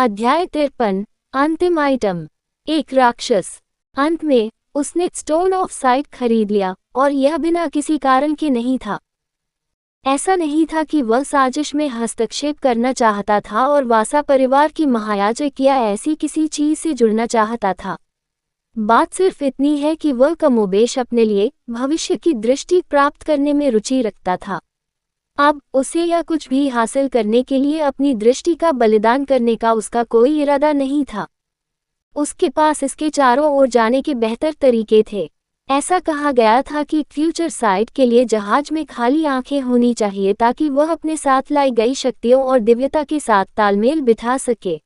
अध्याय 53। अंतिम आइटम। एक राक्षस। अंत में उसने स्टोन ऑफ साइट खरीद लिया, और यह बिना किसी कारण के नहीं था। ऐसा नहीं था कि वह साजिश में हस्तक्षेप करना चाहता था और वासा परिवार की महायाजक या ऐसी किसी चीज से जुड़ना चाहता था। बात सिर्फ इतनी है कि वह कमोबेश अपने लिए भविष्य की दृष्टि प्राप्त करने में रुचि रखता था। अब उसे या कुछ भी हासिल करने के लिए अपनी दृष्टि का बलिदान करने का उसका कोई इरादा नहीं था। उसके पास इसके चारों ओर जाने के बेहतर तरीके थे। ऐसा कहा गया था कि फ्यूचर साइट के लिए जहाज में खाली आंखें होनी चाहिए ताकि वह अपने साथ लाई गई शक्तियों और दिव्यता के साथ तालमेल बिठा सके।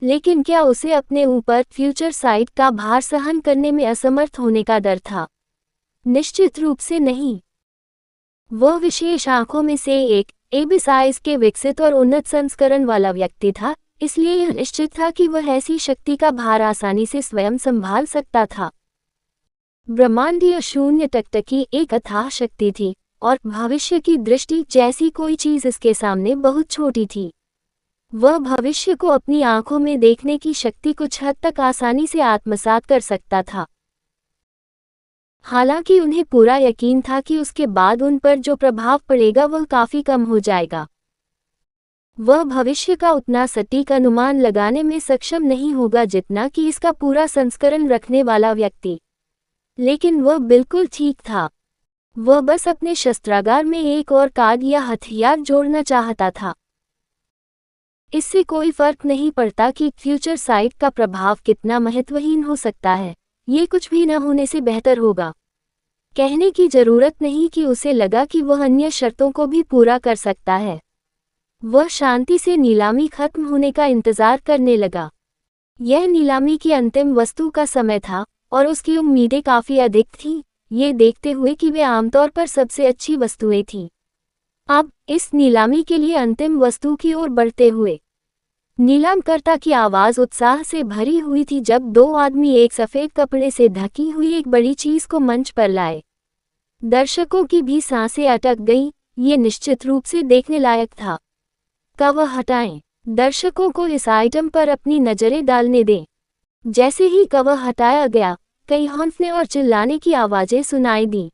लेकिन क्या उसे अपने ऊपर फ्यूचर साइट का भार सहन करने में असमर्थ होने का डर था? निश्चित रूप से नहीं। वह विशेष आंखों में से एक एबिस आइज के विकसित और उन्नत संस्करण वाला व्यक्ति था, इसलिए यह निश्चित था कि वह ऐसी शक्ति का भार आसानी से स्वयं संभाल सकता था। ब्रह्मांडीय शून्य टकटकी एक अथाह शक्ति थी, और भविष्य की दृष्टि जैसी कोई चीज इसके सामने बहुत छोटी थी। वह भविष्य को अपनी आंखों में देखने की शक्ति कुछ हद तक आसानी से आत्मसात कर सकता था। हालांकि उन्हें पूरा यकीन था कि उसके बाद उन पर जो प्रभाव पड़ेगा वह काफी कम हो जाएगा। वह भविष्य का उतना सटीक अनुमान लगाने में सक्षम नहीं होगा जितना कि इसका पूरा संस्करण रखने वाला व्यक्ति। लेकिन वह बिल्कुल ठीक था। वह बस अपने शस्त्रागार में एक और कार्ड या हथियार जोड़ना चाहता था। इससे कोई फर्क नहीं पड़ता कि फ्यूचर साइट का प्रभाव कितना महत्वहीन हो सकता है, ये कुछ भी न होने से बेहतर होगा। कहने की जरूरत नहीं कि उसे लगा कि वह अन्य शर्तों को भी पूरा कर सकता है। वह शांति से नीलामी खत्म होने का इंतजार करने लगा। यह नीलामी की अंतिम वस्तु का समय था, और उसकी उम्मीदें काफी अधिक थीं, ये देखते हुए कि वे आमतौर पर सबसे अच्छी वस्तुएं थीं। अब इस नीलामी के लिए अंतिम वस्तु की ओर बढ़ते हुए नीलामकर्ता की आवाज उत्साह से भरी हुई थी जब दो आदमी एक सफेद कपड़े से ढकी हुई एक बड़ी चीज को मंच पर लाए। दर्शकों की भी सांसें अटक गईं, ये निश्चित रूप से देखने लायक था। कवर हटाएं। दर्शकों को इस आइटम पर अपनी नजरें डालने दें। जैसे ही कवर हटाया गया, कई हौंफने और चिल्लाने की आवाजें सुनाई दी।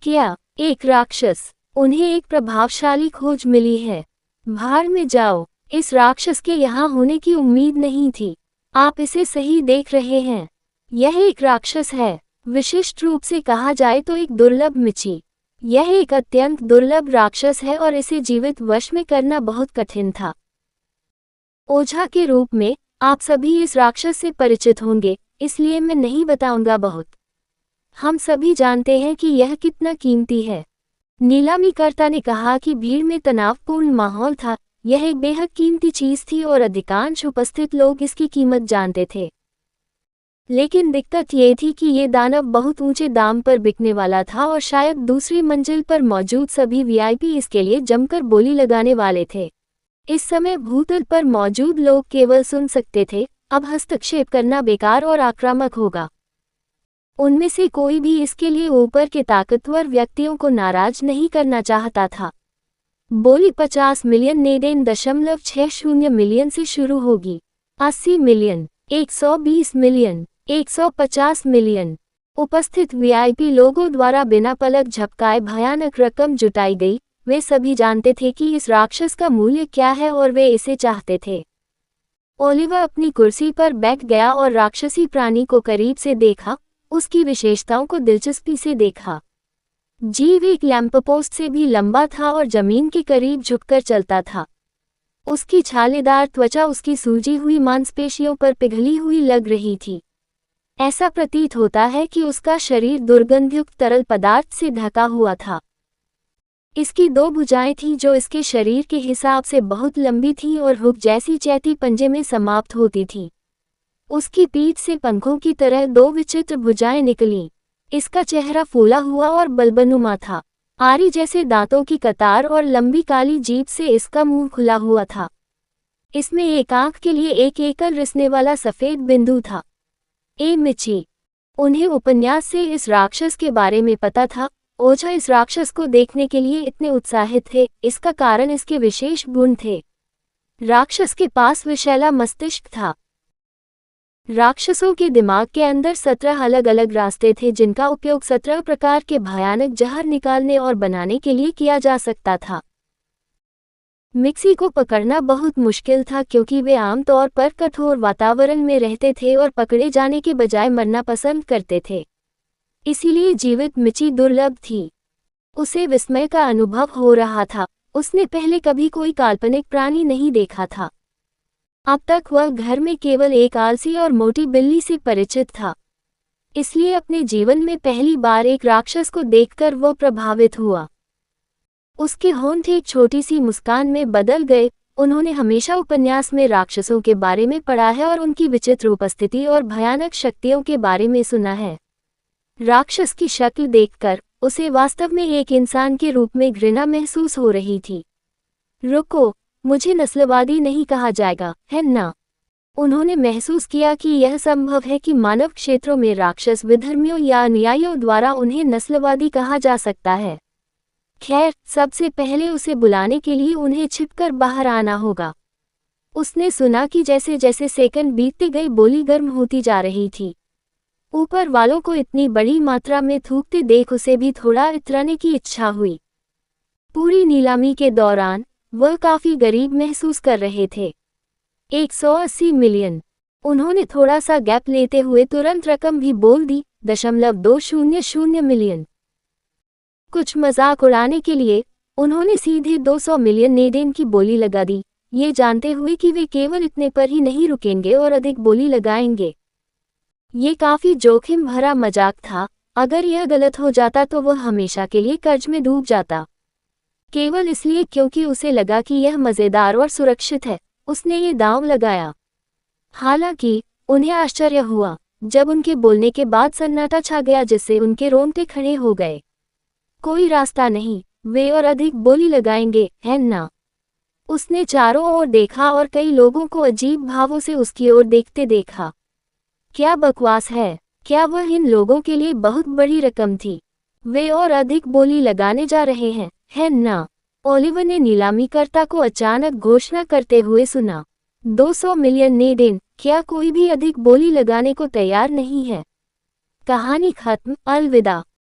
क्या? एक राक्षस! उन्हें एक प्रभावशाली खोज मिली है। बाहर में जाओ। इस राक्षस के यहाँ होने की उम्मीद नहीं थी। आप इसे सही देख रहे हैं। यह एक राक्षस है। विशिष्ट रूप से कहा जाए तो एक दुर्लभ मिची। यह एक अत्यंत दुर्लभ राक्षस है और इसे जीवित वश में करना बहुत कठिन था। ओझा के रूप में आप सभी इस राक्षस से परिचित होंगे, इसलिए मैं नहीं बताऊंगा। हम सभी जानते हैं कि यह कितना कीमती है। नीलामीकर्ता ने कहा कि भीड़ में तनावपूर्ण माहौल था। यह एक बेहद कीमती चीज थी और अधिकांश उपस्थित लोग इसकी कीमत जानते थे। लेकिन दिक्कत ये थी कि ये दानव बहुत ऊंचे दाम पर बिकने वाला था और शायद दूसरी मंजिल पर मौजूद सभी वीआईपी इसके लिए जमकर बोली लगाने वाले थे। इस समय भूतल पर मौजूद लोग केवल सुन सकते थे। अब हस्तक्षेप करना बेकार और आक्रामक होगा। उनमें से कोई भी इसके लिए ऊपर के ताकतवर व्यक्तियों को नाराज नहीं करना चाहता था। बोली 50 मिलियन 9.60 मिलियन से शुरू होगी। 80 मिलियन, 120 मिलियन, 150 मिलियन। उपस्थित वीआईपी लोगों द्वारा बिना पलक झपकाए भयानक रकम जुटाई गई। वे सभी जानते थे कि इस राक्षस का मूल्य क्या है और वे इसे चाहते थे। ओलिवर अपनी कुर्सी पर बैठ गया और राक्षसी प्राणी को करीब से देखा, उसकी विशेषताओं को दिलचस्पी से देखा। जीव एक लैंपपोस्ट से भी लंबा था और जमीन के करीब झुककर चलता था। उसकी छालेदार त्वचा उसकी सूजी हुई मांसपेशियों पर पिघली हुई लग रही थी। ऐसा प्रतीत होता है कि उसका शरीर दुर्गंधयुक्त तरल पदार्थ से ढका हुआ था। इसकी दो भुजाएं थीं जो इसके शरीर के हिसाब से बहुत लंबी थीं और हुक जैसी चैती पंजे में समाप्त होती थीं। उसकी पीठ से पंखों की तरह दो विचित्र भुजाएं निकलीं। इसका चेहरा फूला हुआ और बल्बनुमा था। आरी जैसे दांतों की कतार और लंबी काली जीभ से इसका मुंह खुला हुआ था। इसमें एक आंख के लिए एक एकल रिसने वाला सफेद बिंदु था। मिची। उन्हें उपन्यास से इस राक्षस के बारे में पता था। ओझा इस राक्षस को देखने के लिए इतने उत्साहित थे, इसका कारण इसके विशेष गुण थे। राक्षस के पास विशैला मस्तिष्क था। राक्षसों के दिमाग के अंदर 17 अलग अलग रास्ते थे जिनका उपयोग 17 प्रकार के भयानक जहर निकालने और बनाने के लिए किया जा सकता था। मिक्सी को पकड़ना बहुत मुश्किल था क्योंकि वे आमतौर पर कठोर वातावरण में रहते थे और पकड़े जाने के बजाय मरना पसंद करते थे। इसीलिए जीवित मिची दुर्लभ थी। उसे विस्मय का अनुभव हो रहा था। उसने पहले कभी कोई काल्पनिक प्राणी नहीं देखा था। अब तक वह घर में केवल एक आलसी और मोटी बिल्ली से परिचित था। इसलिए अपने जीवन में पहली बार एक राक्षस को देखकर वह प्रभावित हुआ। उसके होंठ एक छोटी सी मुस्कान में बदल गए। उन्होंने हमेशा उपन्यास में राक्षसों के बारे में पढ़ा है और उनकी विचित्र उपस्थिति और भयानक शक्तियों के बारे में सुना है। राक्षस की शक्ल देखकर उसे वास्तव में एक इंसान के रूप में घृणा महसूस हो रही थी। रुको, मुझे नस्लवादी नहीं कहा जाएगा, है ना? उन्होंने महसूस किया कि यह संभव है कि मानव क्षेत्रों में राक्षस विधर्मियों या अनुयायियों द्वारा उन्हें नस्लवादी कहा जा सकता है। खैर, सबसे पहले उसे बुलाने के लिए उन्हें छिपकर बाहर आना होगा। उसने सुना कि जैसे जैसे सेकंड बीतते गए बोली गर्म होती जा रही थी। ऊपर वालों को इतनी बड़ी मात्रा में थूकते देख उसे भी थोड़ा इतराने की इच्छा हुई। पूरी नीलामी के दौरान वह काफी गरीब महसूस कर रहे थे। 180 मिलियन। उन्होंने थोड़ा सा गैप लेते हुए तुरंत रकम भी बोल दी, 200 मिलियन। कुछ मजाक उड़ाने के लिए उन्होंने सीधे 200 मिलियन नेडेन की बोली लगा दी, ये जानते हुए कि वे केवल इतने पर ही नहीं रुकेंगे और अधिक बोली लगाएंगे। ये काफी जोखिम भरा मजाक था। अगर यह गलत हो जाता तो वह हमेशा के लिए कर्ज में डूब जाता। केवल इसलिए क्योंकि उसे लगा कि यह मजेदार और सुरक्षित है, उसने ये दांव लगाया। हालांकि उन्हें आश्चर्य हुआ जब उनके बोलने के बाद सन्नाटा छा गया जिससे उनके रोंगटे खड़े हो गए। कोई रास्ता नहीं, वे और अधिक बोली लगाएंगे, है ना? उसने चारों ओर देखा और कई लोगों को अजीब भावों से उसकी ओर देखते देखा। क्या बकवास है? क्या वह इन लोगों के लिए बहुत बड़ी रकम थी? वे और अधिक बोली लगाने जा रहे हैं, है ना? ओलिवर ने नीलामीकर्ता को अचानक घोषणा करते हुए सुना, 200 मिलियन नेडेन। क्या कोई भी अधिक बोली लगाने को तैयार नहीं है? कहानी खत्म। अलविदा।